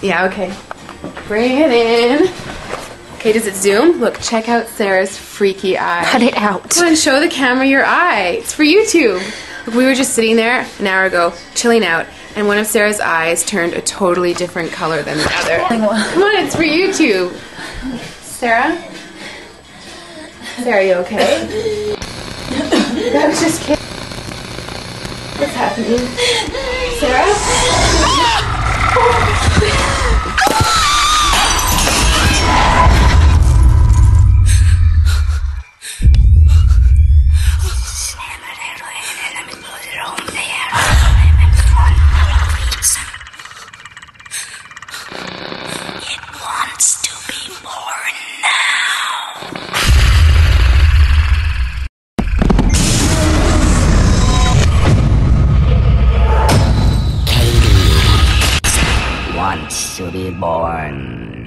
Yeah, okay. Bring it in. Okay, does it zoom? Look, check out Sarah's freaky eye. Cut it out. Come on, show the camera your eye. It's for YouTube. Look, we were just sitting there an hour ago, chilling out, and one of Sarah's eyes turned a totally different color than the other. Come on, it's for YouTube. Sarah? Sarah, are you okay? That was just kidding. What's happening? Sarah? To be born